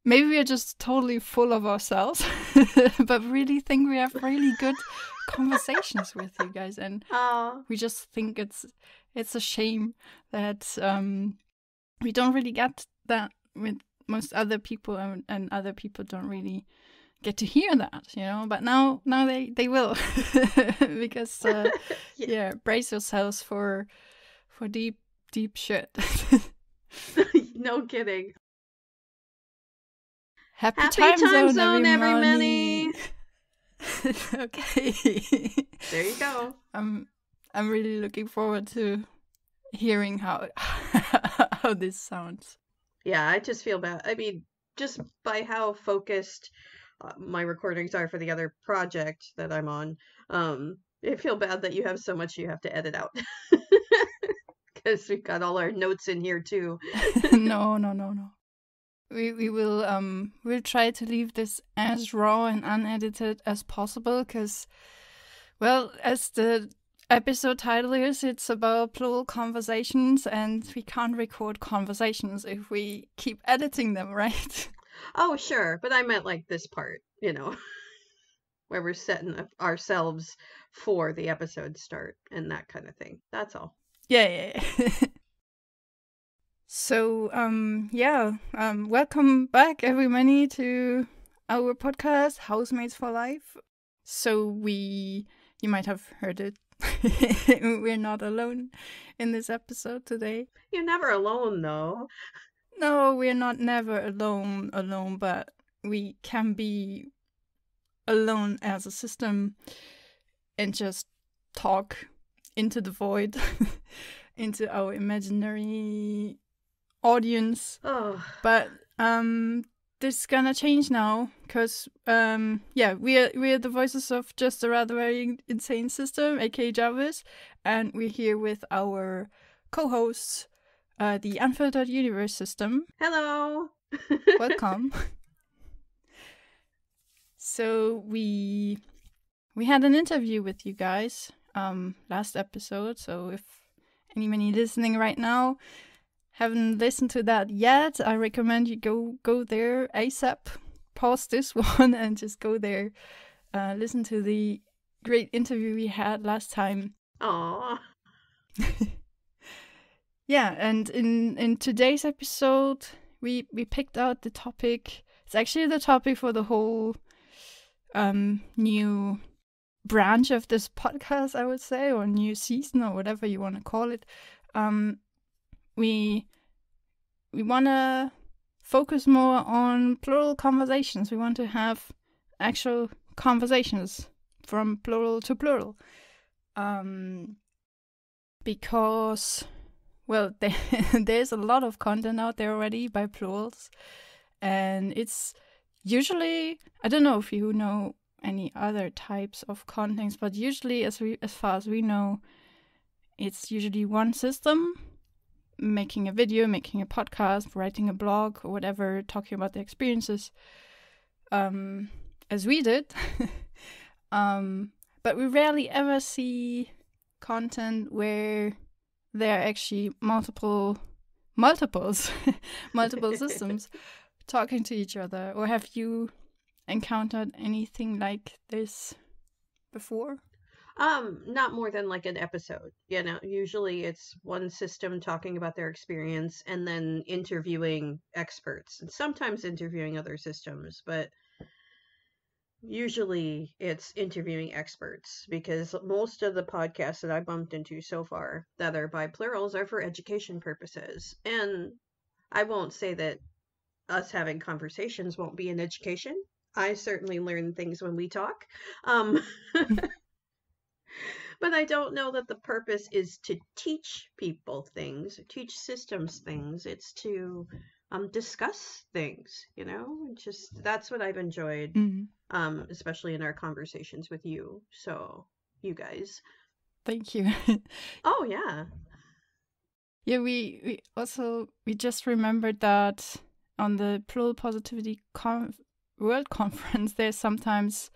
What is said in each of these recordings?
maybe we're just totally full of ourselves, but really think we have really good conversations with you guys, and we just think it's a shame that we don't really get that with most other people, and other people don't really get to hear that, but now they will. Because brace yourselves for deep shit. No kidding. Happy time zone, everybody. Okay. There you go. I'm really looking forward to hearing how this sounds. Yeah, I just feel bad. I mean, just by how focused my recordings are for the other project that I'm on, I feel bad that you have so much you have to edit out. Because we've got all our notes in here too. No. We will we'll try to leave this as raw and unedited as possible, because, well, as the episode title is, it's about plural conversations, and we can't record conversations if we keep editing them, right? Oh, sure, but I meant like this part, where we're setting up ourselves for the episode start and that kind of thing. That's all. Yeah. So, welcome back, everybody, to our podcast, Housemates for Life. So you might have heard it. We're not alone in this episode today. You're never alone, though. No, we're not never alone, but we can be alone as a system and just talk into the void, into our imaginary audience. But this is gonna change now, because we're the voices of just a rather very insane system, aka Jarvis, and we're here with our co-hosts, the Unfiltered Universe system. Hello. Welcome. So we had an interview with you guys last episode, so if anybody listening right now haven't listened to that yet, I recommend you go there ASAP. Pause this one and just go there. Listen to the great interview we had last time. Aww. Yeah, and in today's episode, we picked out the topic. It's actually the topic for the whole new branch of this podcast, I would say, or new season, or whatever you want to call it. We want to focus more on plural conversations. We want to have actual conversations from plural to plural. Because, well, there's a lot of content out there already by plurals. And it's usually, I don't know if you know any other types of contents, but usually, as far as we know, it's usually one system making a video, making a podcast, writing a blog, or whatever, talking about their experiences, as we did. But we rarely ever see content where there are actually multiple systems talking to each other. Or have you encountered anything like this before? Not more than like an episode. Usually it's one system talking about their experience and then interviewing experts, and sometimes interviewing other systems, but usually it's interviewing experts, because most of the podcasts that I bumped into so far that are by plurals are for education purposes. And I won't say that us having conversations won't be an education. I certainly learn things when we talk. But I don't know that the purpose is to teach people things, teach systems things. It's to discuss things, just that's what I've enjoyed, especially in our conversations with you. So, you guys. Thank you. Oh, yeah. Yeah, we just remembered that on the Plural Positivity World Conference, there's sometimes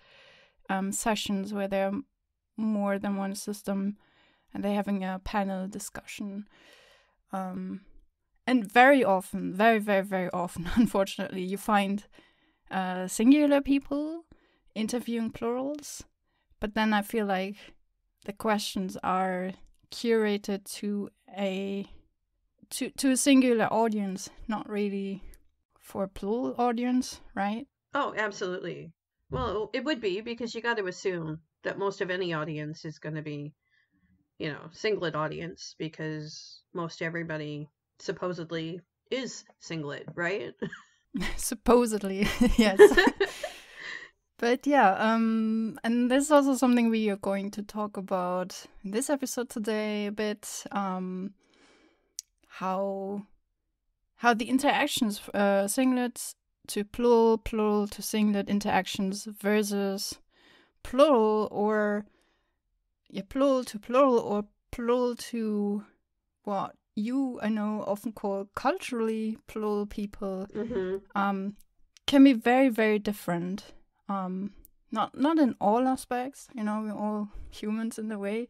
sessions where there are more than one system and they're having a panel discussion. And very often, very, very, very often, unfortunately, you find singular people interviewing plurals. But then I feel like the questions are curated to a singular audience, not really for a plural audience, right? Oh, absolutely. Well, it would be because you got to assume that most of any audience is going to be, singlet audience because most everybody supposedly is singlet, right? Supposedly, yes. But yeah, and this is also something we are going to talk about in this episode today a bit. How the interactions, singlets to plural, plural to singlet interactions versus plural or plural or plural to what I know often call culturally plural people, can be very, very different. Not in all aspects, we're all humans in a way,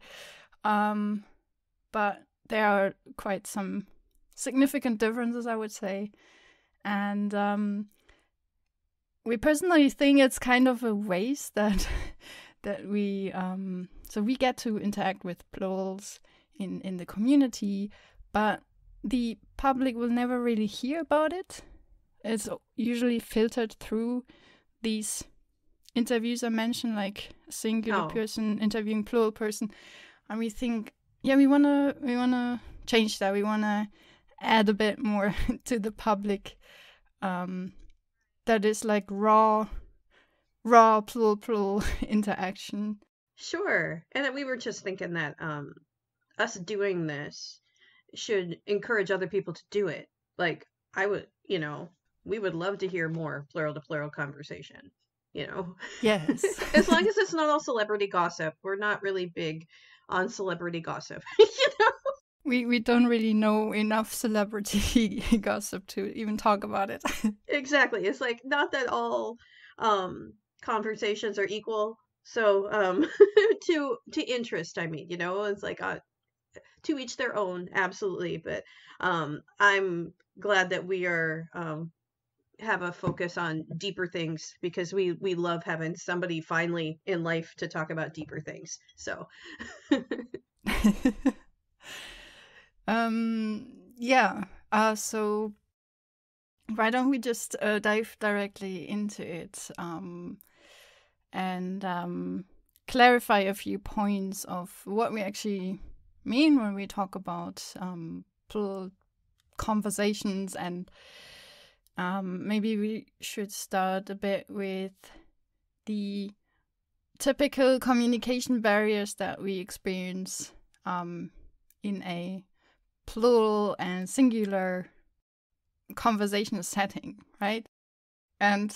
but there are quite some significant differences, I would say. And we personally think it's kind of a waste that we so we get to interact with plurals in the community, but the public will never really hear about it. It's usually filtered through these interviews I mentioned, like a singular person interviewing plural person, and we think, we wanna change that. We wanna add a bit more to the public, that is like raw plural interaction. Sure. And then we were just thinking that us doing this should encourage other people to do it. Like, I would, we would love to hear more plural to plural conversation, Yes. As long as it's not all celebrity gossip. We're not really big on celebrity gossip, We don't really know enough celebrity gossip to even talk about it. Exactly. It's like, not that all conversations are equal. So to interest, I mean, it's like to each their own, absolutely. But I'm glad that we are have a focus on deeper things because we love having somebody finally in life to talk about deeper things. So yeah. So why don't we just dive directly into it, and clarify a few points of what we actually mean when we talk about plural conversations, and maybe we should start a bit with the typical communication barriers that we experience in a plural and singular conversational setting, right? And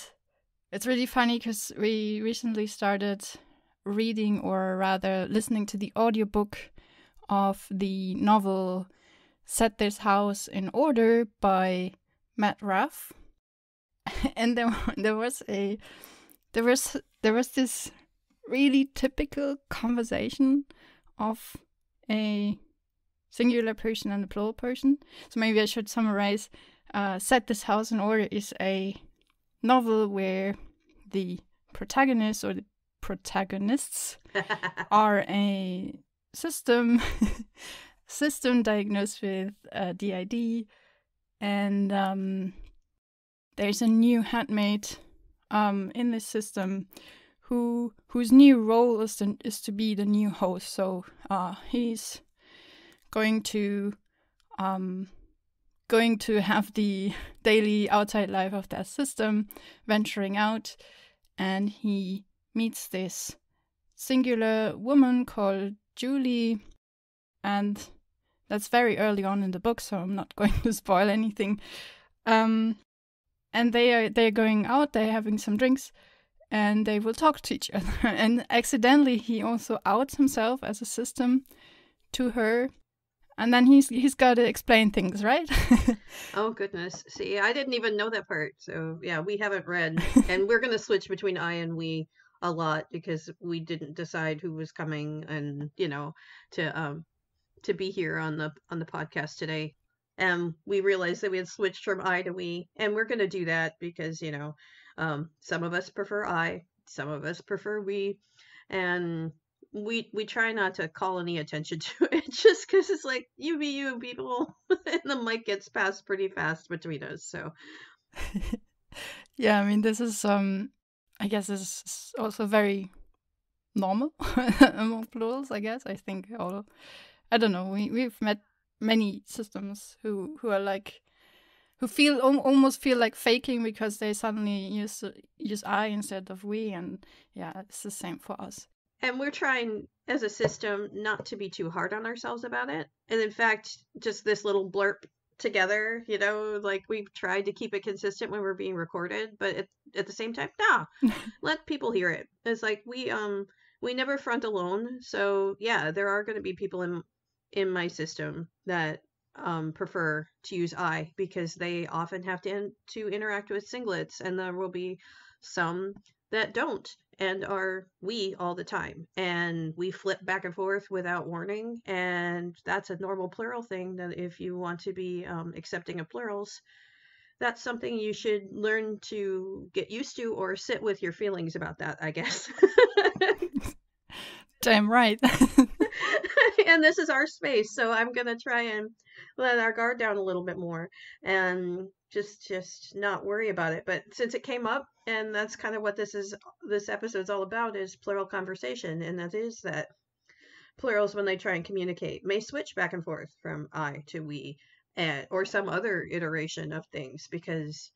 it's really funny because we recently started reading, or rather listening to, the audiobook of the novel Set This House in Order by Matt Ruff. And there was this really typical conversation of a singular person and a plural person. So maybe I should summarize. Set This House in Order is a novel where the protagonist or the protagonists are a system diagnosed with DID, and there's a new handmaid in this system whose new role is to be the new host. So he's going to have the daily outside life of that system, venturing out, and he meets this singular woman called Julie, and that's very early on in the book, so I'm not going to spoil anything. And they're going out, they're having some drinks, and they will talk to each other. And accidentally, he also outs himself as a system to her. And then he's got to explain things, right? Oh, goodness. See, I didn't even know that part. So, yeah, we haven't read. And we're going to switch between I and we a lot because we didn't decide who was coming and, to be here on the podcast today. And we realized that we had switched from I to we, and we're going to do that because, some of us prefer I, some of us prefer we, and we try not to call any attention to it just because it's like, you be you, people, and the mic gets passed pretty fast between us, so. Yeah, I mean, this is, I guess this is also very normal among plurals, I guess. I think I don't know, we've met many systems who are like, who feel almost feel like faking because they suddenly use I instead of we, and yeah, it's the same for us. And we're trying as a system not to be too hard on ourselves about it. And in fact, just this little blurb together, like we've tried to keep it consistent when we're being recorded, but at the same time, let people hear it. It's like we never front alone. So yeah, there are going to be people in my system that prefer to use I because they often have to interact with singlets, and there will be some that don't and are we all the time, and we flip back and forth without warning, and that's a normal plural thing. That if you want to be accepting of plurals, that's something you should learn to get used to or sit with your feelings about that, I guess. Damn right. And this is our space, so I'm gonna try and let our guard down a little bit more and just not worry about it. But since it came up, and that's kind of what this episode's all about, is plural conversation, and that is that plurals, when they try and communicate, may switch back and forth from I to we, or some other iteration of things, because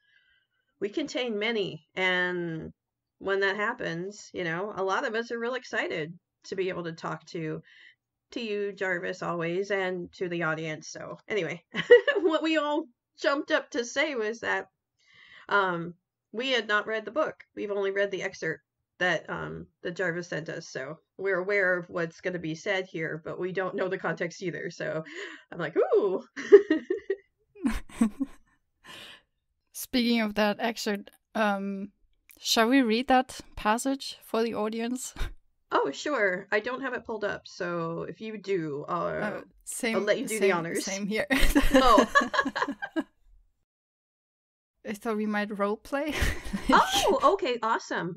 we contain many, and when that happens, a lot of us are real excited to be able to talk to you, Jarvis, always, and to the audience. So anyway, what we all jumped up to say was that we had not read the book. We've only read the excerpt that Jarvis sent us. So we're aware of what's going to be said here, but we don't know the context either. So I'm like, ooh. Speaking of that excerpt, shall we read that passage for the audience? Oh, sure. I don't have it pulled up, so if you do, I'll let you do the honors. Same here. Oh. I thought we might role play. Oh, okay, awesome.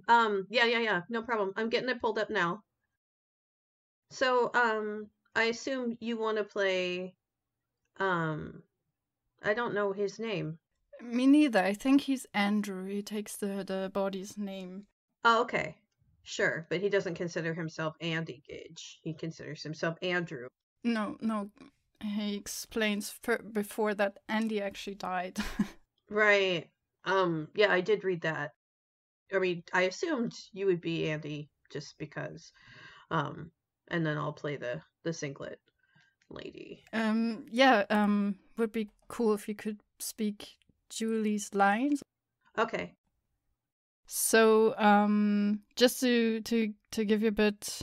Yeah, no problem. I'm getting it pulled up now. So, I assume you want to play, I don't know his name. Me neither. I think he's Andrew. He takes the body's name. Oh, okay. Sure, but he doesn't consider himself Andy Gage. He considers himself Andrew. No. He explains before that Andy actually died. Right. Yeah, I did read that. I mean, I assumed you would be Andy just because. And then I'll play the singlet lady. Would be cool if you could speak Julie's lines. Okay. So, just to give you a bit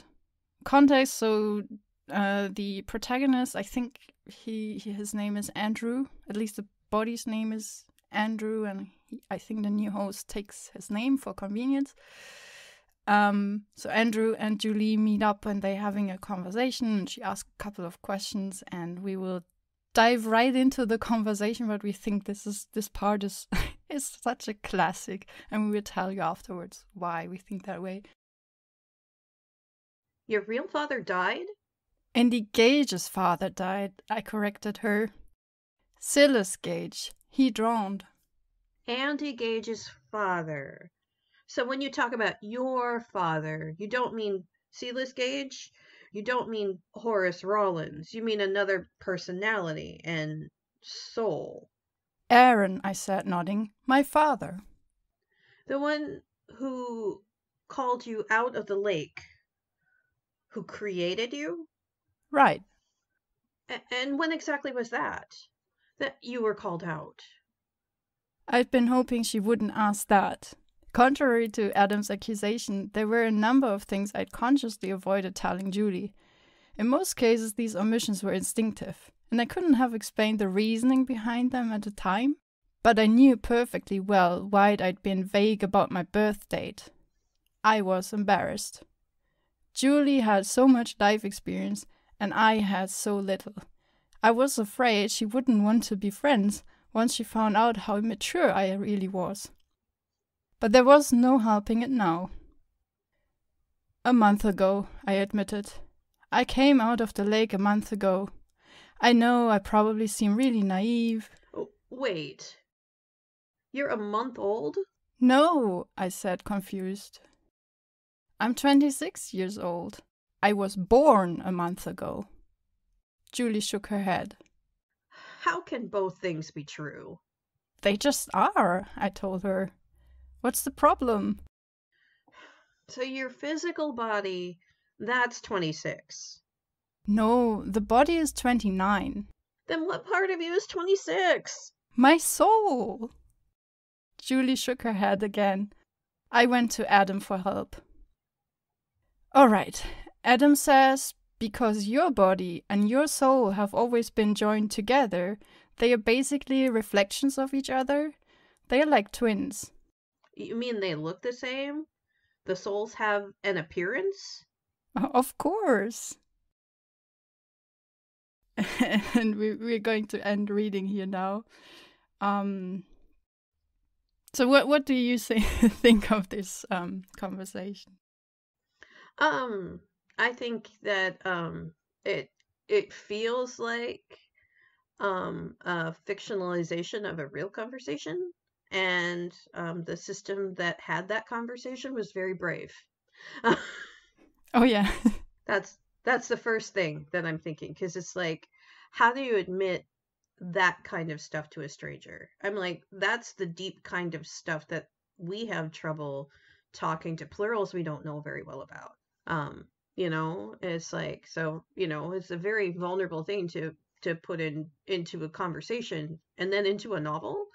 context, so the protagonist, I think his name is Andrew. At least the body's name is Andrew, and I think the new host takes his name for convenience. So Andrew and Julie meet up and they're having a conversation, and she asks a couple of questions, and we will dive right into the conversation. But we think this part is is such a classic, and we will tell you afterwards why we think that way. Your real father died? Andy Gage's father died, I corrected her. Silas Gage, he drowned. Andy Gage's father. So when you talk about your father, you don't mean Silas Gage? You don't mean Horace Rollins. You mean another personality and soul. Aaron, I said, nodding. My father. The one who called you out of the lake. Who created you? Right. And when exactly was that you were called out? I'd been hoping she wouldn't ask that. Contrary to Adam's accusation, there were a number of things I'd consciously avoided telling Julie. In most cases, these omissions were instinctive, and I couldn't have explained the reasoning behind them at the time, but I knew perfectly well why I'd been vague about my birth date. I was embarrassed. Julie had so much life experience, and I had so little. I was afraid she wouldn't want to be friends once she found out how immature I really was. But there was no helping it now. A month ago, I admitted. I came out of the lake a month ago. I know I probably seem really naive. Oh, wait. You're a month old? No, I said, confused. I'm 26 years old. I was born a month ago. Julie shook her head. How can both things be true? They just are, I told her. What's the problem? So your physical body, that's 26. No, the body is 29. Then what part of you is 26? My soul! Julie shook her head again. I went to Adam for help. All right, Adam says, because your body and your soul have always been joined together, they are basically reflections of each other. They are like twins. You mean they look the same? The souls have an appearance? Of course. And we're going to end reading here now. So what do you think of this conversation? I think that it feels like a fictionalization of a real conversation, and the system that had that conversation was very brave. Oh yeah. That's the first thing that I'm thinking, because it's like, how do you admit that kind of stuff to a stranger? I'm like, that's the deep kind of stuff that we have trouble talking to plurals we don't know very well about. It's like, so, it's a very vulnerable thing to put into a conversation and then into a novel.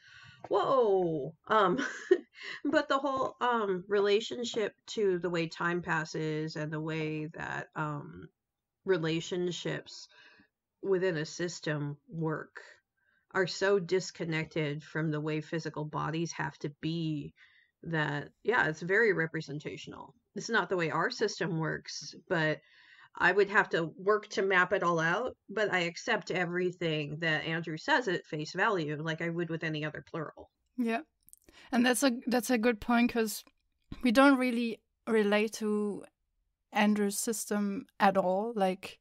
Whoa. But the whole relationship to the way time passes and the way that relationships within a system work are so disconnected from the way physical bodies have to be that, yeah, it's very representational. It's not the way our system works, but I would have to work to map it all out, but I accept everything that Andrew says at face value, like I would with any other plural. Yeah. And that's a good point, because we don't really relate to Andrew's system at all. Like,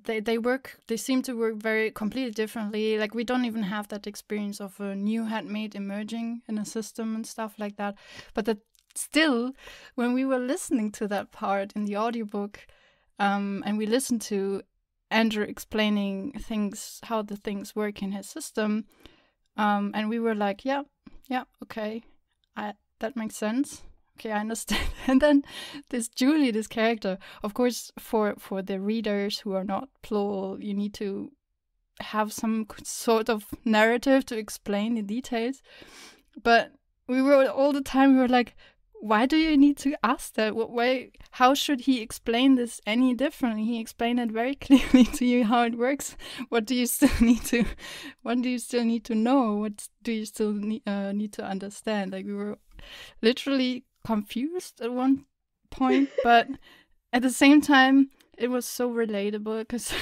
they seem to work very completely differently. Like, we don't even have that experience of a new handmaid emerging in a system and stuff like that. But that still, when we were listening to that part in the audiobook, and we listened to Andrew explaining how the things work in his system, and we were like, yeah, okay, that makes sense. Okay, I understand. And then this Julie, this character, of course, for the readers who are not plural, you need to have some sort of narrative to explain the details. But we were all the time, we were like, why do you need to ask that? How should he explain this any differently? He explained it very clearly to you how it works. What do you still need to know? What do you still need to understand? Like, we were literally confused at one point, but at the same time, it was so relatable, because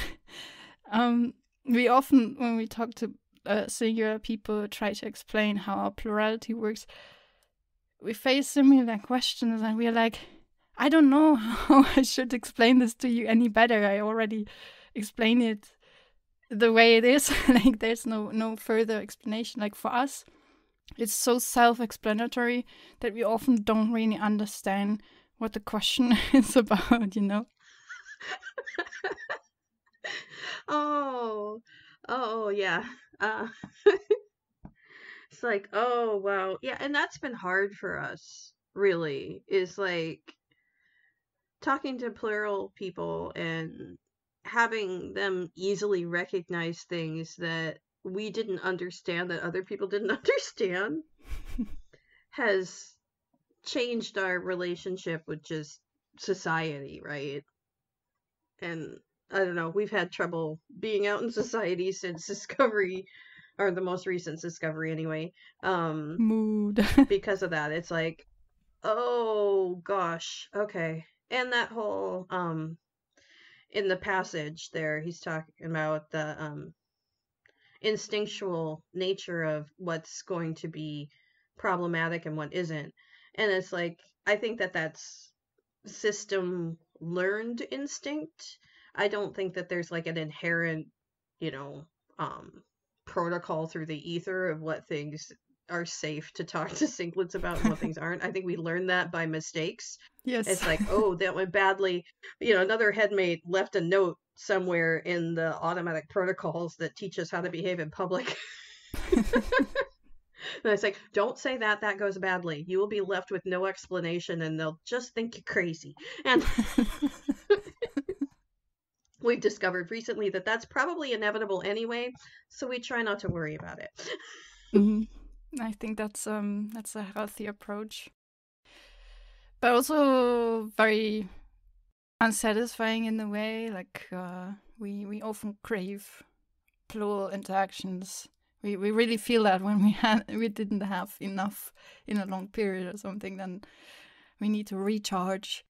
we often, when we talk to singular people, try to explain how our plurality works. We face similar questions, and we're like, I don't know how I should explain this to you any better. I already explained it the way it is. Like, there's no further explanation. Like, for us, it's so self-explanatory that we often don't really understand what the question is about, Oh, yeah. It's like, oh, wow. Yeah, and that's been hard for us, really, is like talking to plural people and having them easily recognize things that we didn't understand, that other people didn't understand, has changed our relationship with just society, right? And I don't know, we've had trouble being out in society since Discovery, or the most recent Discovery anyway. Mood. Because of that. It's like, oh gosh, okay. And that whole in the passage there, he's talking about the instinctual nature of what's going to be problematic and what isn't. And it's like, I think that that's system learned instinct. I don't think that there's like an inherent, you know, protocol through the ether of what things are safe to talk to singlets about and what things aren't. I think we learn that by mistakes. Yes. It's like, oh, that went badly. You know, another headmate left a note somewhere in the automatic protocols that teach us how to behave in public. And it's like, don't say that, that goes badly. You will be left with no explanation and they'll just think you're crazy. And we've discovered recently that that's probably inevitable anyway, so we try not to worry about it. I think that's a healthy approach, but also very unsatisfying in a way. Like we often crave plural interactions. We really feel that when we didn't have enough in a long period or something, then we need to recharge.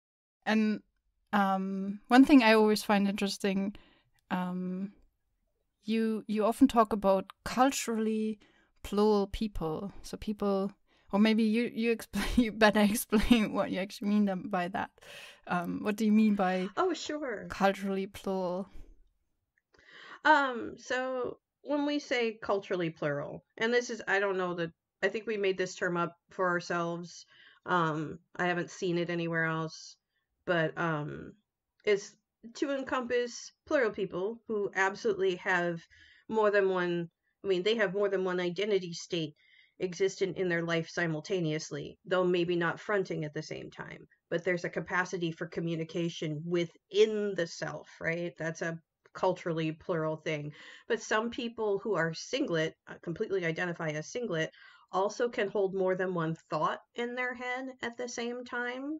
And one thing I always find interesting, you often talk about culturally plural people. So people, or maybe you better explain what you actually mean by that. What do you mean by sure, culturally plural? So when we say culturally plural, and this is, I don't know that, I think we made this term up for ourselves. I haven't seen it anywhere else, but it's to encompass plural people who absolutely have more than one, they have more than one identity state existent in their life simultaneously, though maybe not fronting at the same time. But there's a capacity for communication within the self, right? That's a culturally plural thing. But some people who are singlet, completely identify as singlet, also can hold more than one thought in their head at the same time.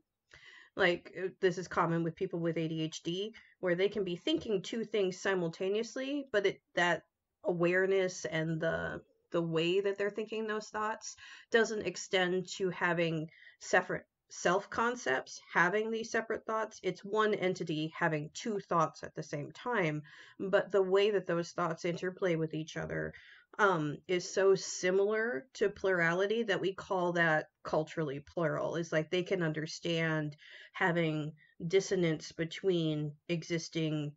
Like, this is common with people with ADHD, where they can be thinking two things simultaneously, but that awareness and the way that they're thinking those thoughts doesn't extend to having separate self concepts, having these separate thoughts. It's one entity having two thoughts at the same time, but the way that those thoughts interplay with each other is so similar to plurality that we call that culturally plural. It's like they can understand having dissonance between existing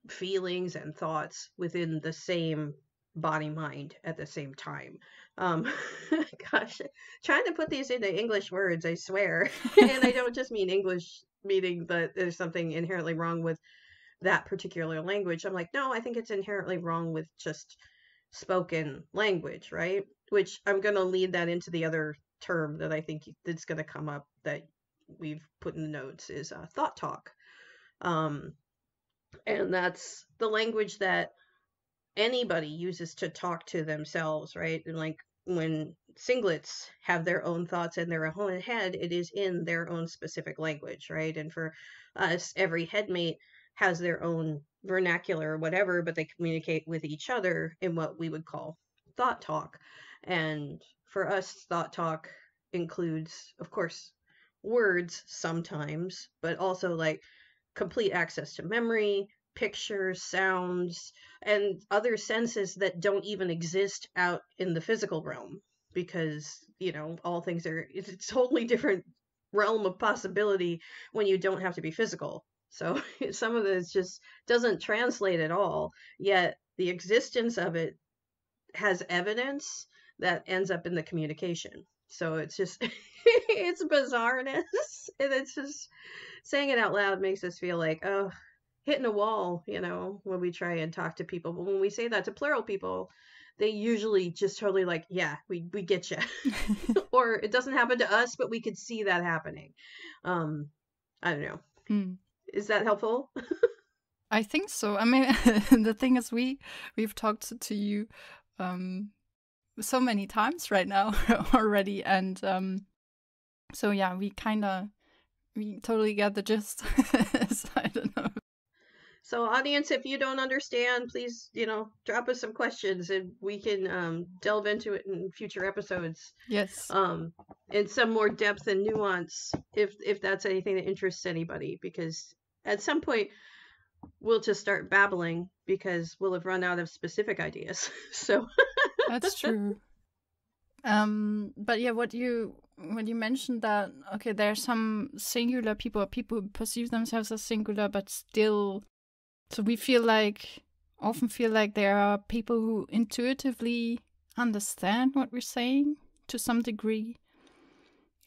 feelings and thoughts within the same body mind at the same time. Gosh, trying to put these into English words, I swear. And I don't just mean English, meaning that there's something inherently wrong with that particular language. I'm like, no, I think it's inherently wrong with just spoken language, right? Which I'm going to lead that into the other term that I think that's going to come up that we've put in the notes is thought talk. And that's the language that anybody uses to talk to themselves, right? And like when singlets have their own thoughts in their own head, it is in their own specific language, right? And for us, every headmate has their own vernacular or whatever, but they communicate with each other in what we would call thought talk. And for us, thought talk includes, of course, words sometimes, but also like complete access to memory, pictures, sounds, and other senses that don't even exist out in the physical realm because, all things it's a totally different realm of possibility when you don't have to be physical. So some of this just doesn't translate at all, yet the existence of it has evidence that ends up in the communication. So it's just, it's bizarreness. And it's just, saying it out loud makes us feel like, oh, hitting a wall, when we try and talk to people. But when we say that to plural people, they usually just totally like, yeah, we get you. Or it doesn't happen to us, but we could see that happening. I don't know. Is that helpful? I think so. I mean, the thing is, we've talked to you so many times right now already, and so yeah, we totally get the gist. So I don't know. So audience, if you don't understand, please, drop us some questions and we can delve into it in future episodes. Yes. In some more depth and nuance, if that's anything that interests anybody, because at some point we'll just start babbling because we'll have run out of specific ideas. So That's true. But yeah, when you mentioned that, okay, there are some singular people, or people who perceive themselves as singular, but still, so we often feel like there are people who intuitively understand what we're saying to some degree,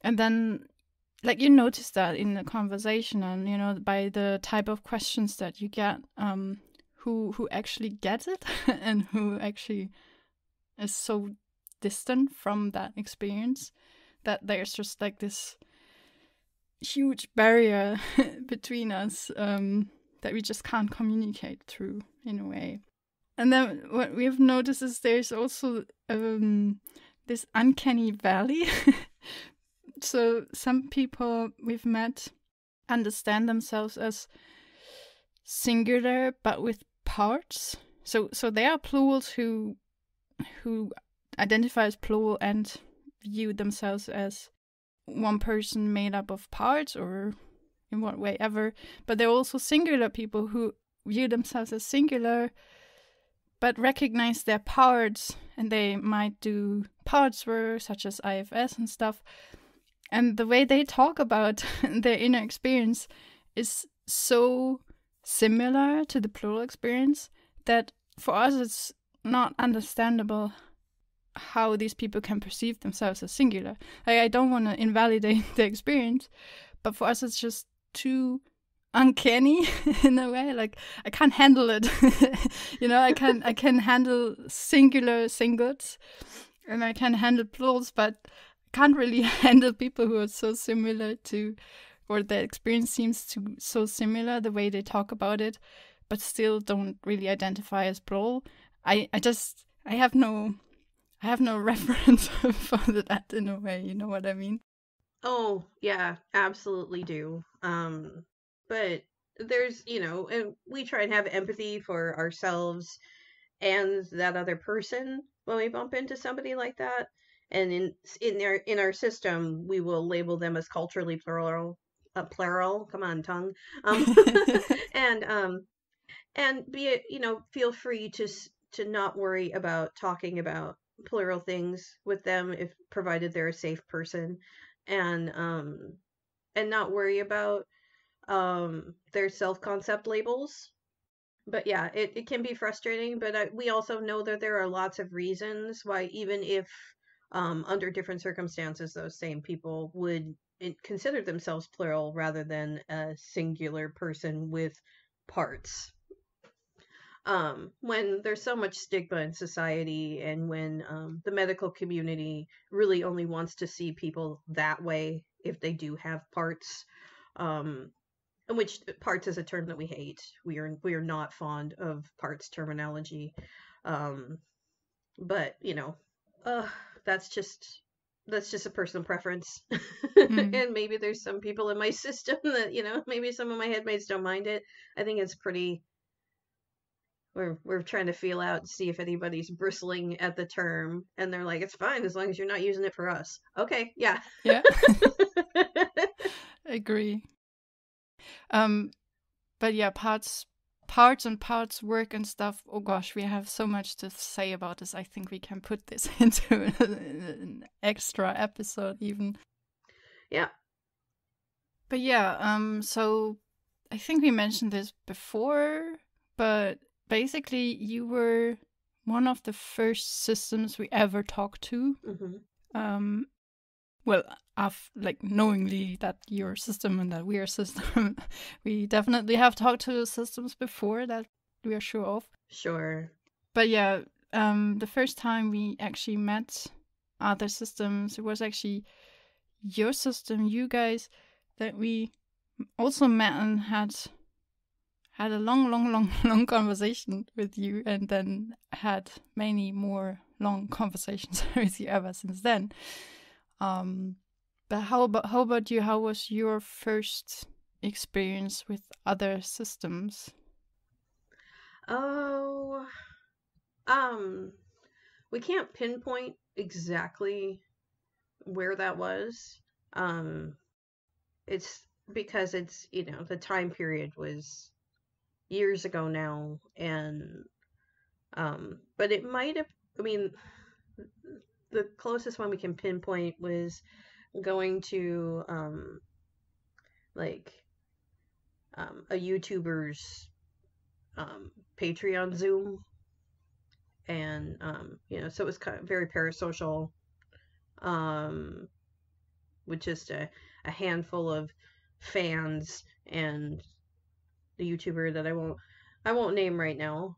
and then, like, you notice that in the conversation, and by the type of questions that you get, who actually gets it, and who actually is so distant from that experience, that there's just like this huge barrier between us, that we just can't communicate through in a way. And then what we've noticed is there's also this uncanny valley. So some people we've met understand themselves as singular but with parts. So there are plurals who identify as plural and view themselves as one person made up of parts, or in what way ever. But there are also singular people who view themselves as singular but recognize their parts, and they might do parts work such as IFS and stuff. And the way they talk about their inner experience is so similar to the plural experience that for us it's not understandable how these people can perceive themselves as singular. Like, I don't want to invalidate the experience, but for us it's just too uncanny in a way. Like, I can't handle it. I can handle singular singlets, and I can handle plurals, but I can't really handle people who are so similar to, or the experience seems to so similar, the way they talk about it, but still don't really identify as plural. I have no reference for that in a way. You know what I mean? oh yeah, absolutely do. But there's, and we try and have empathy for ourselves and that other person when we bump into somebody like that. And in our system, we will label them as culturally plural. Come on, tongue. Um, and be feel free to not worry about talking about plural things with them, if provided they're a safe person, and not worry about their self-concept labels. But yeah, it can be frustrating, but we also know that there are lots of reasons why, even if under different circumstances, those same people would consider themselves plural rather than a singular person with parts. When there's so much stigma in society, and when the medical community really only wants to see people that way if they do have parts, um, which parts is a term that we hate. We are not fond of parts terminology, um, but uh, that's just that's just a personal preference. Mm. And maybe there's some people in my system that maybe some of my headmates don't mind it. I think it's pretty. We're trying to feel out, see if anybody's bristling at the term, and they're like, it's fine as long as you're not using it for us. Okay, yeah. Yeah. Agree. But yeah, parts and parts work and stuff. Oh gosh, we have so much to say about this. I think we can put this into an extra episode even. Yeah. But yeah, so I think we mentioned this before, but basically you were one of the first systems we ever talked to. Mm-hmm. Well, like, knowingly that you're a system and that we're a system, we definitely have talked to the systems before, that we are sure of. Sure. But yeah, the first time we actually met other systems, it was actually your system, you guys, that we also met and had a long conversation with you, and then had many more long conversations with you ever since then. But how about you? How was your first experience with other systems? Oh, we can't pinpoint exactly where that was. Um, it's because it's the time period was years ago now, and but it might have. I mean, the closest one we can pinpoint was going to like a YouTuber's Patreon Zoom, and so it was kind of very parasocial, um, with just a handful of fans and the YouTuber that I won't name right now.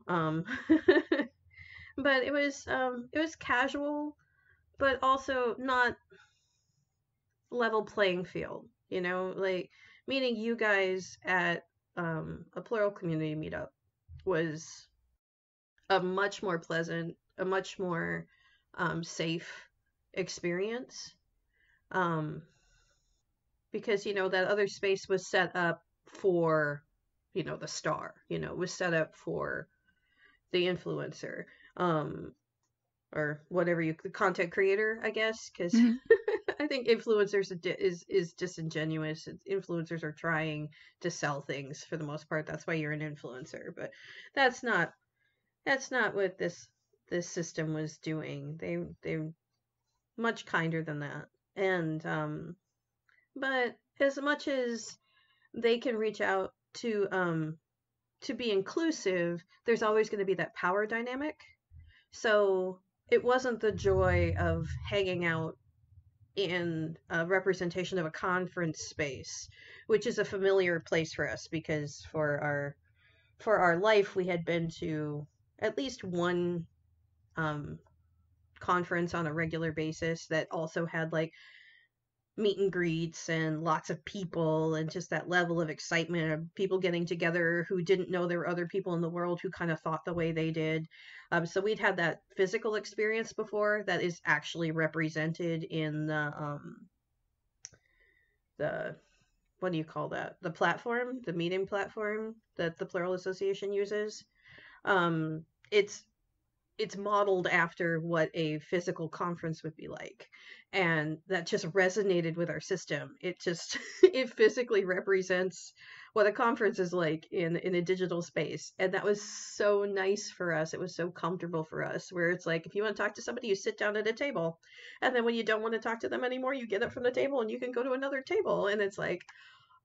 But it was casual, but also not level playing field, like meeting you guys at a plural community meetup was a much more pleasant, a much more safe experience. Um, because, that other space was set up for, the star, was set up for the influencer, or whatever the content creator, I guess, because Mm-hmm. I think influencers is disingenuous. Influencers are trying to sell things for the most part. That's why you're an influencer, but that's not what this system was doing. They much kinder than that. And but as much as they can reach out to be inclusive, there's always going to be that power dynamic. So it wasn't the joy of hanging out in a representation of a conference space, which is a familiar place for us because for our life we had been to at least one um, conference on a regular basis that also had like meet and greets and lots of people and just that level of excitement of people getting together who didn't know there were other people in the world who kind of thought the way they did. So we'd had that physical experience before that is actually represented in the what do you call that? The platform, the meeting platform that the Plural Association uses. It's modeled after what a physical conference would be like, and that just resonated with our system. It just it physically represents what a conference is like in a digital space, and that was so nice for us. It was so comfortable for us, where it's like if you want to talk to somebody, you sit down at a table, and then when you don't want to talk to them anymore, you get up from the table and you can go to another table, and it's like,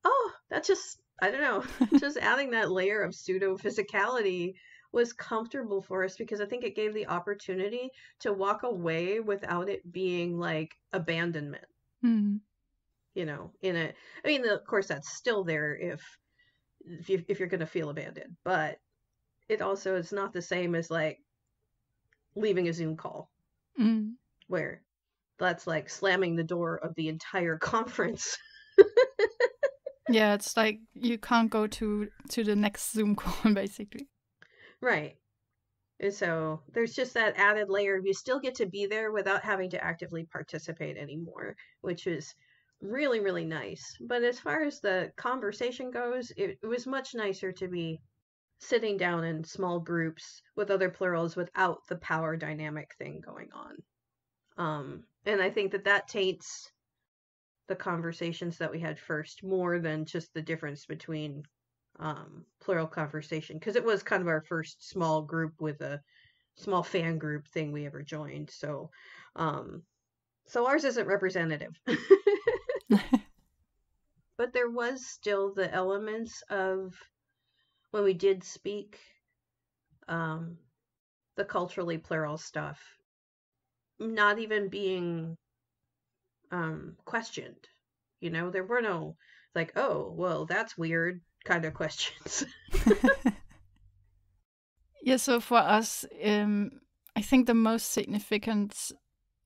oh, that's just, I don't know, just adding that layer of pseudo physicality was comfortable for us because I think it gave the opportunity to walk away without it being like abandonment, Mm-hmm. in a, I mean, of course that's still there if you're going to feel abandoned, but it also is not the same as like leaving a Zoom call Mm-hmm. where that's like slamming the door of the entire conference. Yeah, it's like you can't go to the next Zoom call basically. Right. And so there's just that added layer. You still get to be there without having to actively participate anymore, which is really, really nice. But as far as the conversation goes, it was much nicer to be sitting down in small groups with other plurals without the power dynamic thing going on. And I think that taints the conversations that we had first more than just the difference between plural conversation, because it was kind of our first small group with a small fan group thing we ever joined. Um, so ours isn't representative. But there was still the elements of when we did speak, um, the culturally plural stuff, not even being questioned. There were no like, oh, well, that's weird kind of questions. Yeah, so for us, I think the most significant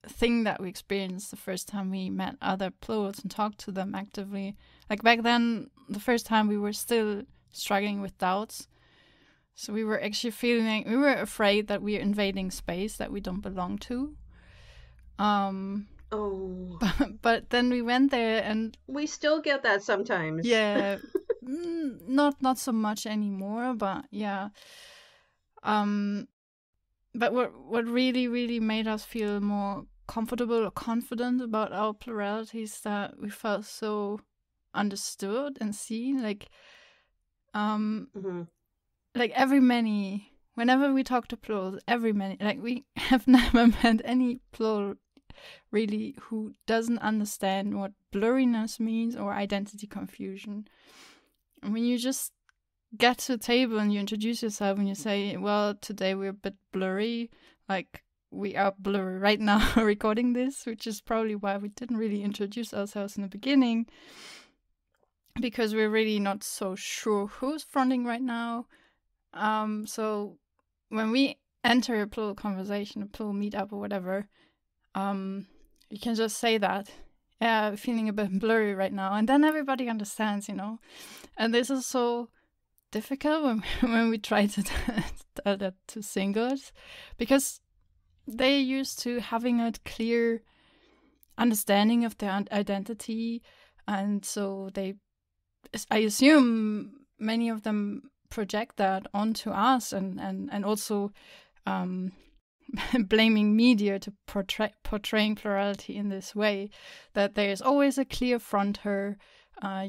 thing that we experienced the first time we met other plurals and talked to them actively, like back then, the first time we were still struggling with doubts. So we were actually we were afraid that we are invading space that we don't belong to. Oh, But then we went there and we still get that sometimes. yeah, not so much anymore, but yeah. But what really made us feel more comfortable or confident about our plurality is that we felt so understood and seen. Like, Mm-hmm. like whenever we talk to plurals, like we have never met any plural really who doesn't understand what blurriness means or identity confusion. And when you just get to a table and you introduce yourself and you say, well, today we're a bit blurry, like we are blurry right now recording this, which is probably why we didn't really introduce ourselves in the beginning, because we're really not so sure who's fronting right now. So when we enter a plural conversation, a plural meetup or whatever, you can just say that, yeah, feeling a bit blurry right now, and then everybody understands, And this is so difficult when we try to tell that to singles, because they're used to having a clear understanding of their identity, and so I assume many of them project that onto us, and also blaming media to portraying plurality in this way, that there is always a clear fronter.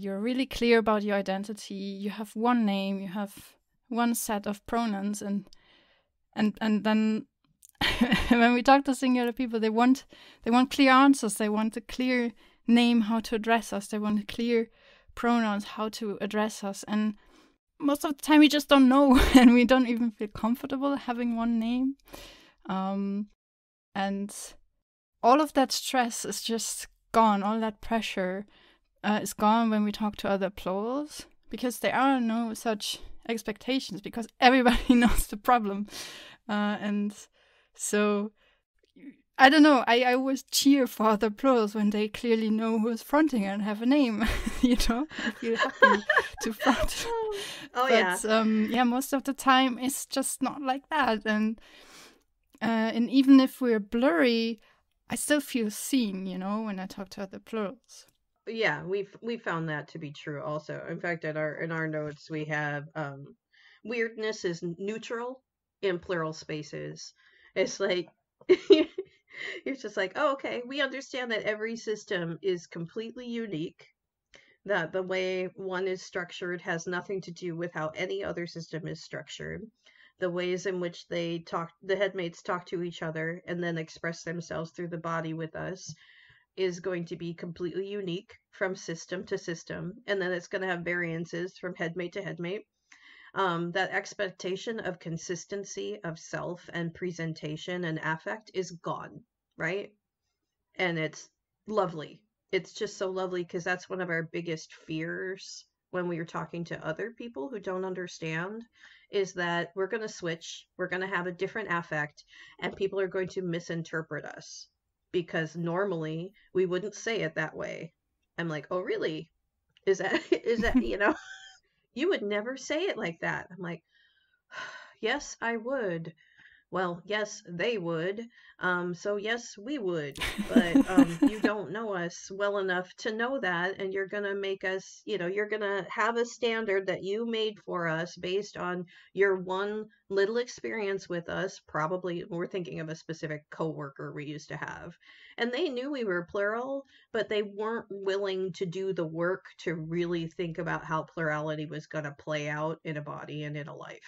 You're really clear about your identity. You have one name. You have one set of pronouns, and then when we talk to singular people, they want clear answers. They want a clear name how to address us. They want clear pronouns how to address us. And most of the time, we just don't know, and we don't even feel comfortable having one name. And all of that stress is just gone. All that pressure is gone when we talk to other plurals, because there are no such expectations, because everybody knows the problem. And so, I don't know, I always cheer for other plurals when they clearly know who's fronting and have a name, I feel happy to front. Oh, but, yeah, most of the time it's just not like that. And even if we're blurry, I still feel seen, when I talk to other plurals. Yeah, we found that to be true also. In fact, in our notes we have weirdness is neutral in plural spaces. It's like you're just like, oh, okay, we understand that every system is completely unique, that the way one is structured has nothing to do with how any other system is structured. The ways in which the headmates talk to each other and then express themselves through the body with us is going to be completely unique from system to system, and then it's going to have variances from headmate to headmate. That expectation of consistency of self and presentation and affect is gone, right? And it's lovely. It's just so lovely, because that's one of our biggest fears when we are talking to other people who don't understand, is that we're going to switch, we're going to have a different affect, and people are going to misinterpret us, because normally we wouldn't say it that way. I'm like, oh, really? Is that, you would never say it like that. I'm like, yes, I would. Well, yes, they would. So yes, we would. But you don't know us well enough to know that, and you're gonna make us, you're gonna have a standard that you made for us based on your one little experience with us. Probably, we're thinking of a specific coworker we used to have, and they knew we were plural, but they weren't willing to do the work to really think about how plurality was gonna play out in a body and in a life.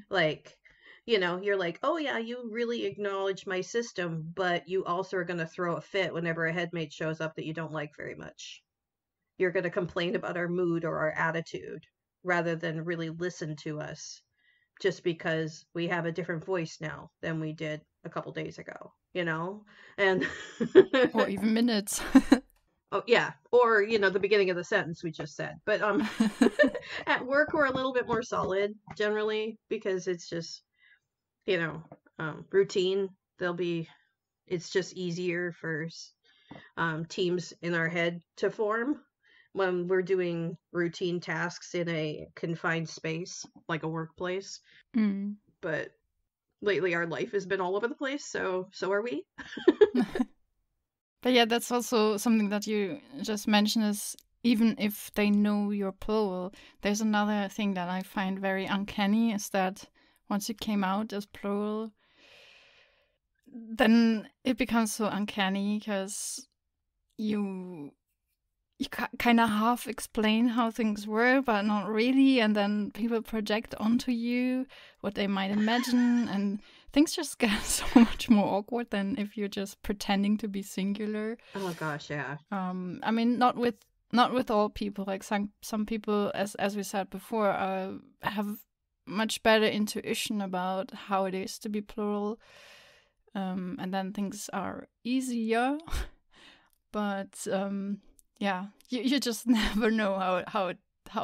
Like, you're like, oh yeah, you really acknowledge my system, but you also are going to throw a fit whenever a headmate shows up that you don't like very much. You're going to complain about our mood or our attitude rather than really listen to us, just because we have a different voice now than we did a couple days ago, and or even minutes. Oh yeah, or the beginning of the sentence we just said. But at work we're a little bit more solid generally, because it's just routine. It's just easier for teams in our head to form when we're doing routine tasks in a confined space like a workplace. But lately our life has been all over the place, so are we. But yeah, that's also something that you just mentioned, is even if they know you're plural, there's another thing that I find very uncanny, is that once you came out as plural, then it becomes so uncanny, because you you kind of half explain how things were, but not really. And then people project onto you what they might imagine. And things just get so much more awkward than if you're just pretending to be singular. Oh gosh, yeah. I mean, not with all people. Like some people, as we said before, have much better intuition about how it is to be plural. And then things are easier. But yeah, you just never know how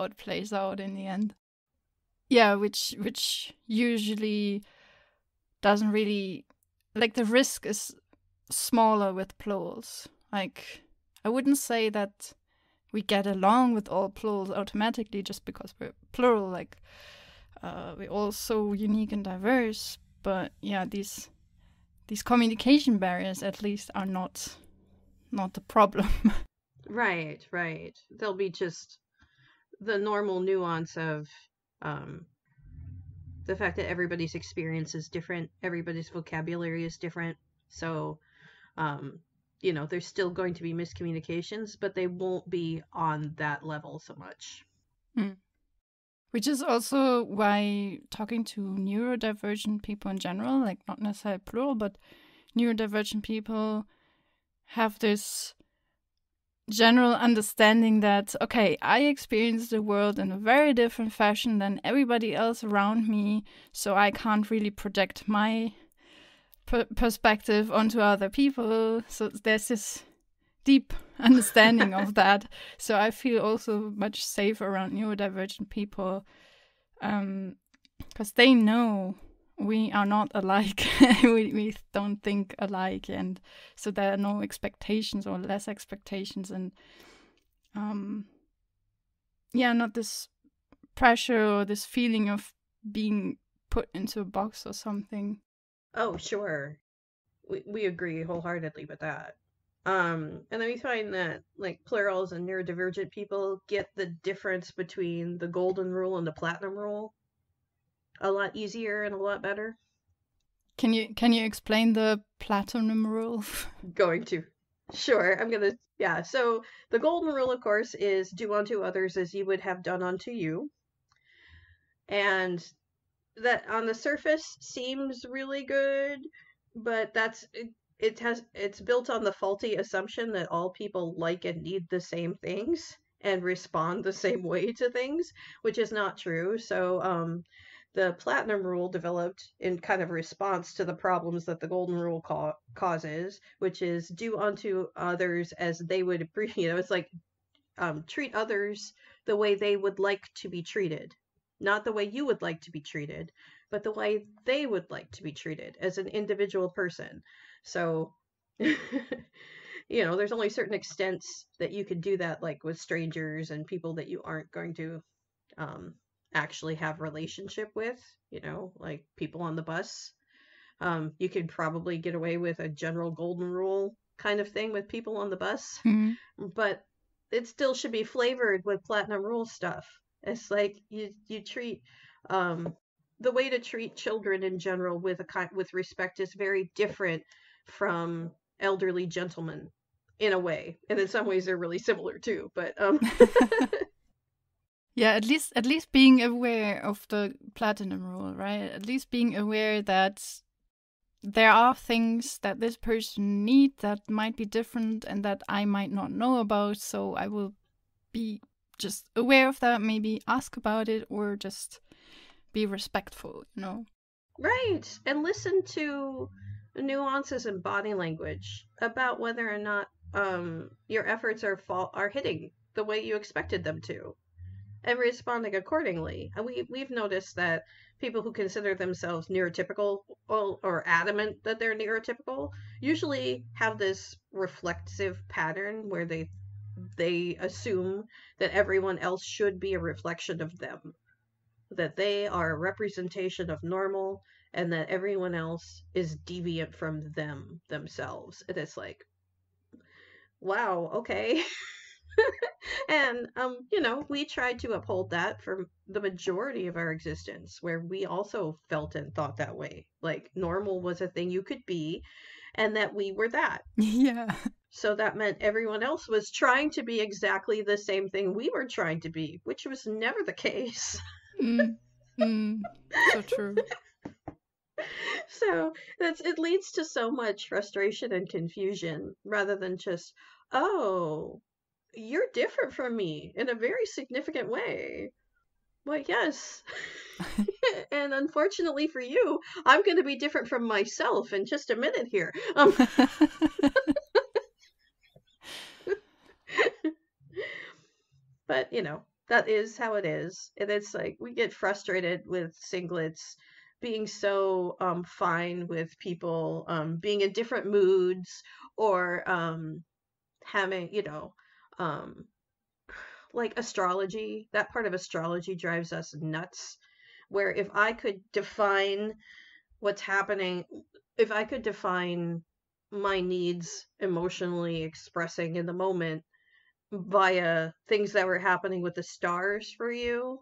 it plays out in the end. Yeah, which usually doesn't really, like, the risk is smaller with plurals. Like, I wouldn't say that we get along with all plurals automatically just because we're plural. Like, we're all so unique and diverse. But yeah, these communication barriers at least are not the problem. Right, right. There'll be just the normal nuance of the fact that everybody's experience is different, everybody's vocabulary is different. So, there's still going to be miscommunications, but they won't be on that level so much. Mm. Which is also why talking to neurodivergent people in general, like not necessarily plural, but neurodivergent people have this general understanding that, okay, I experience the world in a very different fashion than everybody else around me, so I can't really project my perspective onto other people. So there's this deep understanding of that. So I feel also much safer around neurodivergent people, because they know we are not alike. we don't think alike, and so there are no expectations or less expectations, and not this pressure or this feeling of being put into a box or something. Oh, sure. We agree wholeheartedly with that. And then we find that like plurals and neurodivergent people get the difference between the golden rule and the platinum rule a lot easier and a lot better. Can you explain the platinum rule? Going to. Sure, I'm gonna. Yeah, so the golden rule, of course, is do unto others as you would have done unto you. And that on the surface seems really good, but it's built on the faulty assumption that all people like and need the same things and respond the same way to things, which is not true. So the platinum rule developed in kind of response to the problems that the golden rule causes, which is do unto others as they would, it's like treat others the way they would like to be treated. Not the way you would like to be treated, but the way they would like to be treated as an individual person. So, there's only certain extents that you can do that, like with strangers and people that you aren't going to actually have relationship with, like people on the bus. You could probably get away with a general golden rule kind of thing with people on the bus, but it still should be flavored with platinum rule stuff. It's like you treat the way to treat children in general with respect is very different from elderly gentlemen in a way, and in some ways they're really similar too. But yeah, at least being aware of the platinum rule, right? At least being aware that there are things that this person needs that might be different and that I might not know about. So I will be just aware of that, maybe ask about it, or just be respectful, Right. And listen to nuances in body language about whether or not your efforts are hitting the way you expected them to, and responding accordingly. And we've noticed that people who consider themselves neurotypical or adamant that they're neurotypical usually have this reflexive pattern where they assume that everyone else should be a reflection of them, that they are a representation of normal, and that everyone else is deviant from themselves. And it's like, wow, okay. And we tried to uphold that for the majority of our existence, where we also felt and thought that way. Like normal was a thing you could be, and that we were that. Yeah. So that meant everyone else was trying to be exactly the same thing we were trying to be, which was never the case. Mm. Mm. So true. So it leads to so much frustration and confusion rather than just, oh, you're different from me in a very significant way. Well, yes. And unfortunately for you, I'm going to be different from myself in just a minute here. But, that is how it is. And it's like we get frustrated with singlets being so fine with people being in different moods or having, um, like astrology. That part of astrology drives us nuts. Where if I could define what's happening, if I could define my needs emotionally expressing in the moment via things that were happening with the stars for you,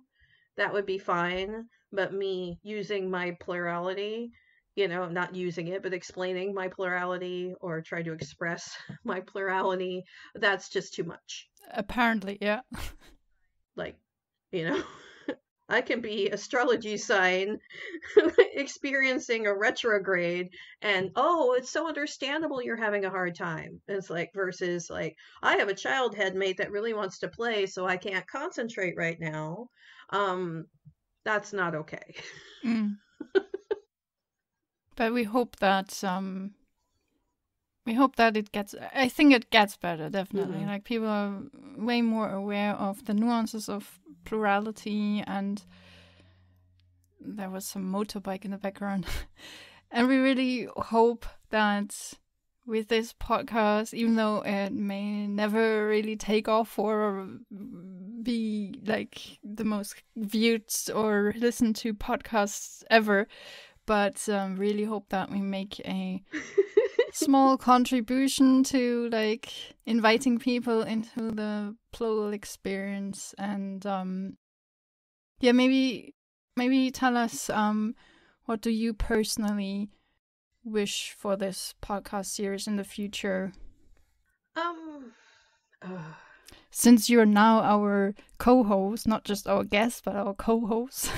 that would be fine. But me using my plurality, not using it, but explaining my plurality or trying to express my plurality, that's just too much. Apparently, yeah. Like, you know, I can be astrology sign experiencing a retrograde and oh, it's so understandable you're having a hard time. It's like versus like I have a child headmate that really wants to play so I can't concentrate right now. That's not okay. Mm. But we hope that it gets, I think it gets better, definitely. Mm-hmm. Like people are way more aware of the nuances of plurality, and there was some motorbike in the background. And we really hope that with this podcast, even though it may never really take off or be like the most viewed or listened to podcasts ever, but really hope that we make a small contribution to like inviting people into the plural experience. And yeah, maybe tell us what do you personally wish for this podcast series in the future, Uh, since you're now our co-host, not just our guest but our co-host.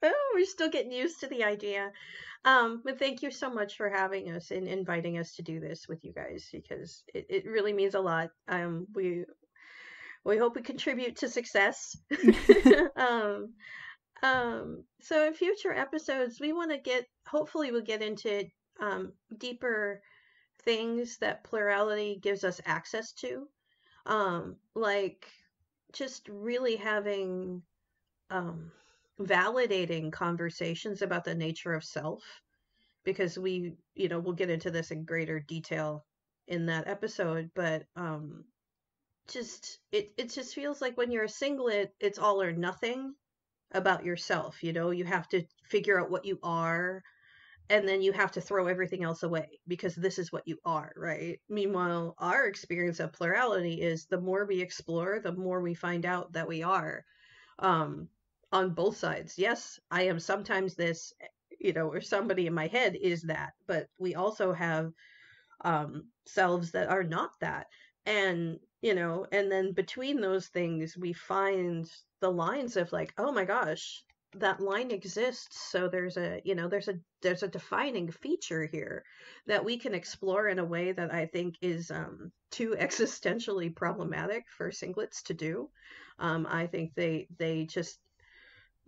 oh, we're still getting used to the idea. But thank you so much for having us and inviting us to do this with you guys because it really means a lot. We hope we contribute to success. um, so in future episodes, we want to hopefully we'll get into deeper things that plurality gives us access to. Like just really having um, validating conversations about the nature of self, because we'll get into this in greater detail in that episode, but just it just feels like when you're a singlet, it's all or nothing about yourself. You have to figure out what you are, and then you have to throw everything else away because this is what you are, right? Meanwhile, our experience of plurality is the more we explore, the more we find out that we are um on both sides. Yes, I am sometimes this, or somebody in my head is that, but we also have selves that are not that. And, and then between those things, we find the lines of like, oh my gosh, that line exists. So there's a defining feature here that we can explore in a way that I think is too existentially problematic for singlets to do. I think they just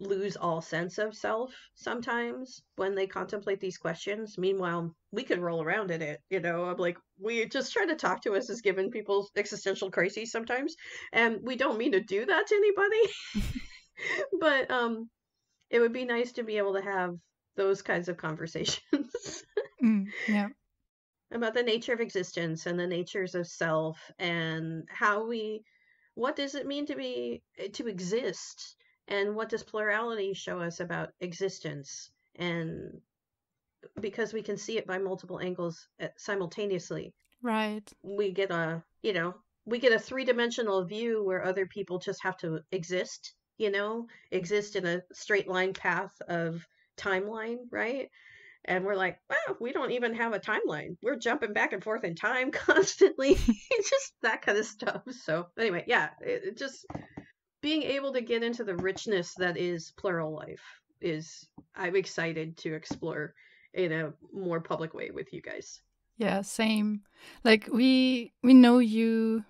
lose all sense of self sometimes when they contemplate these questions. Meanwhile, we could roll around in it. I'm like, we just try to talk to us as giving people existential crises sometimes, and we don't mean to do that to anybody. But it would be nice to be able to have those kinds of conversations Yeah. about the nature of existence and the natures of self and what does it mean to exist, and what does plurality show us about existence, and because we can see it by multiple angles simultaneously, Right. we get a three-dimensional view where other people just have to exist in a straight line path of timeline, right? And we're like, well, we don't even have a timeline. We're jumping back and forth in time constantly. It's just that kind of stuff. So anyway, yeah, it just being able to get into the richness that is plural life is I'm excited to explore in a more public way with you guys. Yeah, same. Like we know you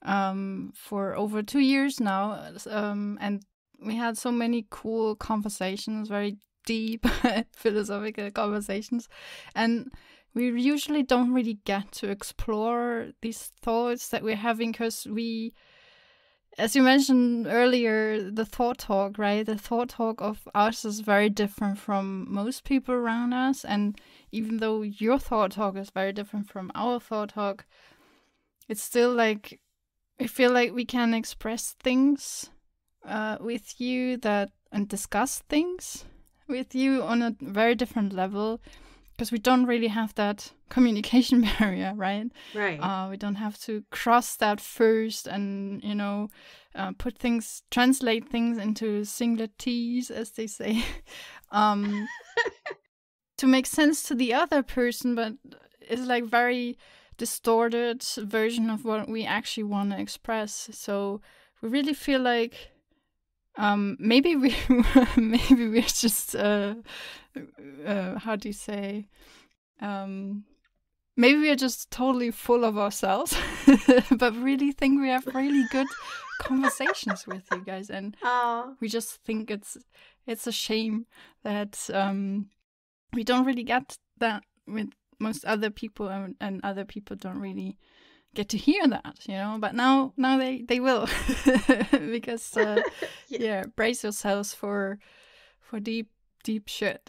for over 2 years now, and we had so many cool conversations, very deep philosophical conversations, and we usually don't really get to explore these thoughts that we're having because we, as you mentioned earlier, the thought talk, right? The thought talk of us is very different from most people around us. And even though your thought talk is very different from our thought talk, it's still like, I feel like we can express things with you and discuss things with you on a very different level because we don't really have that communication barrier, right? Right. We don't have to cross that first and, translate things into singular T's, as they say, to make sense to the other person, but it's like very distorted version of what we actually want to express. So we really feel like maybe we're just how do you say maybe we're just totally full of ourselves, but really think we have really good conversations with you guys, and we just think it's a shame that we don't really get that with most other people, and other people don't really get to hear that, but now they will because yeah, brace yourselves for deep shit.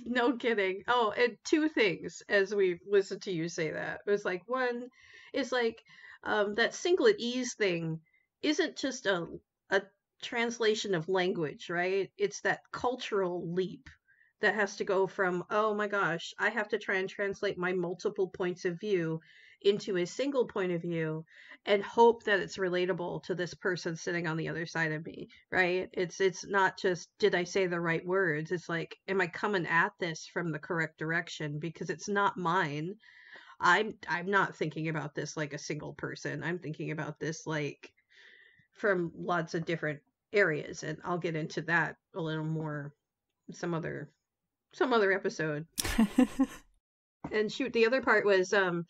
No kidding. Oh, and two things as we listened to you say that. It was like, one is like that singlet ease thing isn't just a translation of language, right? It's that cultural leap that has to go from, oh my gosh, I have to try and translate my multiple points of view into a single point of view and hope that it's relatable to this person sitting on the other side of me, right? It's not just did I say the right words? It's like, am I coming at this from the correct direction, because it's not mine. I'm not thinking about this like a single person. I'm thinking about this like from lots of different areas, and I'll get into that a little more some other episode. And shoot, the other part was uh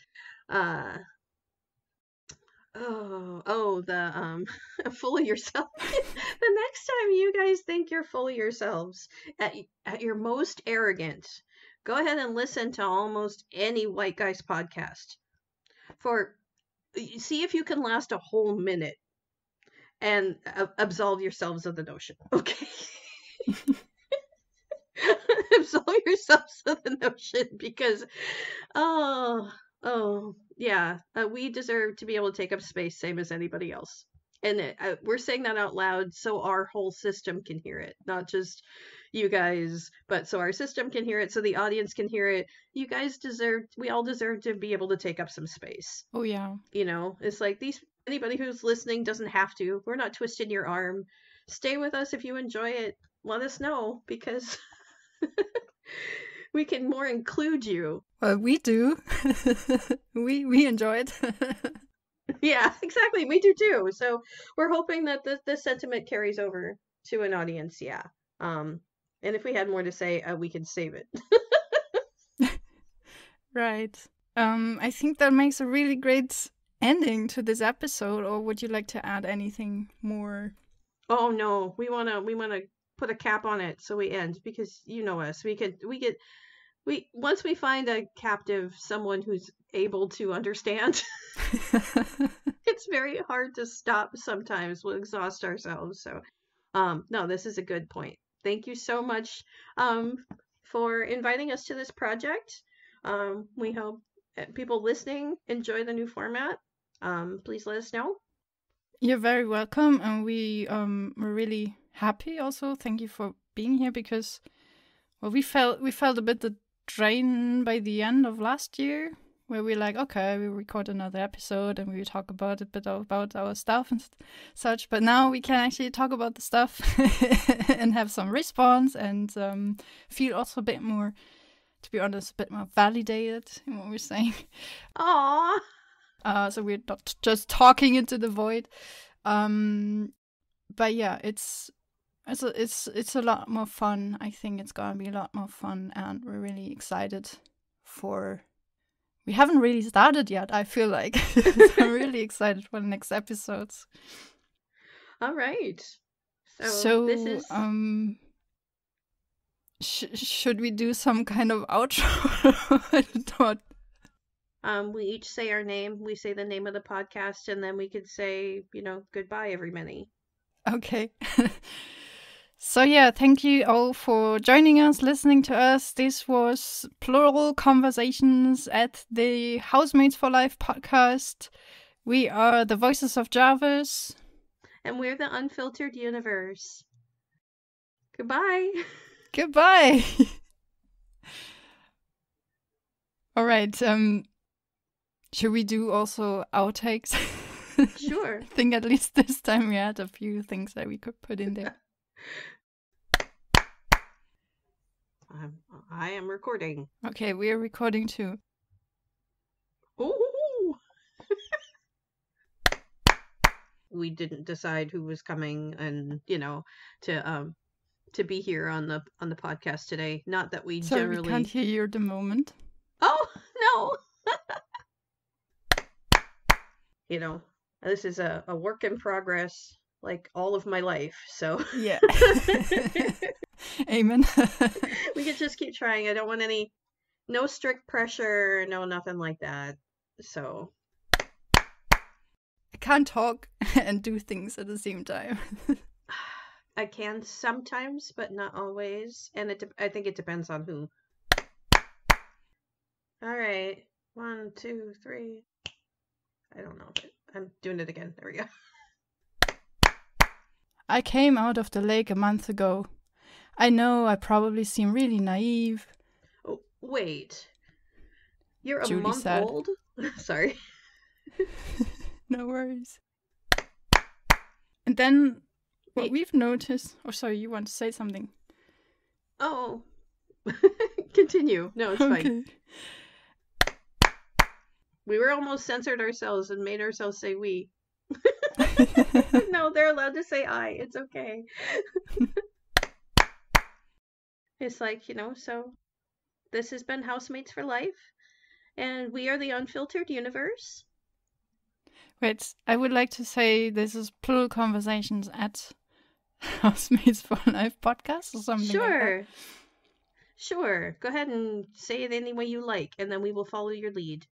the full of yourself. The next time you guys think you're full of yourselves at your most arrogant, go ahead and listen to almost any white guy's podcast. See if you can last a whole minute and absolve yourselves of the notion. Okay. Absolve yourselves of the notion, because yeah, we deserve to be able to take up space same as anybody else, and we're saying that out loud so our whole system can hear it, not just you guys, but so our system can hear it, so the audience can hear it. We all deserve to be able to take up some space. Oh yeah, it's like anybody who's listening doesn't have to. We're not twisting your arm. Stay with us if you enjoy it. Let us know, because we can more include you. Well, we do. we enjoy it. Yeah, exactly. We do too. So we're hoping that this sentiment carries over to an audience. Yeah. And if we had more to say, we could save it. Right. I think that makes a really great ending to this episode. Or would you like to add anything more? Oh no, we wanna put a cap on it so we end, because you know us. Once we find a captive, someone who's able to understand, it's very hard to stop sometimes. We'll exhaust ourselves. So, no, this is a good point. Thank you so much for inviting us to this project. We hope people listening enjoy the new format. Please let us know. You're very welcome, and we're really happy also. Thank you for being here, because we felt a bit the drain by the end of last year. where we're like, okay, we record another episode and we talk about a bit about our stuff and such. But now we can actually talk about the stuff and have some response and feel also a bit more, to be honest, a bit more validated in what we're saying. Aww. So we're not just talking into the void. But yeah, it's a lot more fun. I think it's gonna be a lot more fun, and we're really excited for. We haven't really started yet. I feel like I'm really excited for the next episodes. All right. So this is. Should we do some kind of outro? I thought. We each say our name. We say the name of the podcast, and then we could say, goodbye, everybody. Okay. So yeah, thank you all for joining us, listening to us. This was Plural Conversations at the Housemates for Life podcast. We are the Voices of Jarvis. And we're the Unfiltered Universe. Goodbye. Goodbye. All right. Should we do also outtakes? Sure. I think at least this time we had a few things that we could put in there. I am recording. Okay, we are recording too. Ooh. We didn't decide who was coming and, to be here on the podcast today. Not that we Sorry, generally we can't hear you at the moment. Oh, no. This is a work in progress, like all of my life, so. Yeah. Amen. We could just keep trying. I don't want no strict pressure, no nothing like that, so. I can't talk and do things at the same time. I can sometimes, but not always, and I think it depends on who. All right, 1, 2, 3. I don't know, but I'm doing it again. There we go. I came out of the lake a month ago. I know I probably seem really naive. Oh, wait. You're Judy a month said. old? Sorry. No worries. And then what we've noticed... Oh, sorry, you want to say something? Oh. Continue. No, it's fine. We were almost censored ourselves and made ourselves say we. No, they're allowed to say I. It's okay. It's like, so this has been Housemates for Life, and we are the Unfiltered Universe. Wait, I would like to say this is Plural Conversations at Housemates for Life podcast or something Sure. like that. Sure. Go ahead and say it any way you like, and then we will follow your lead.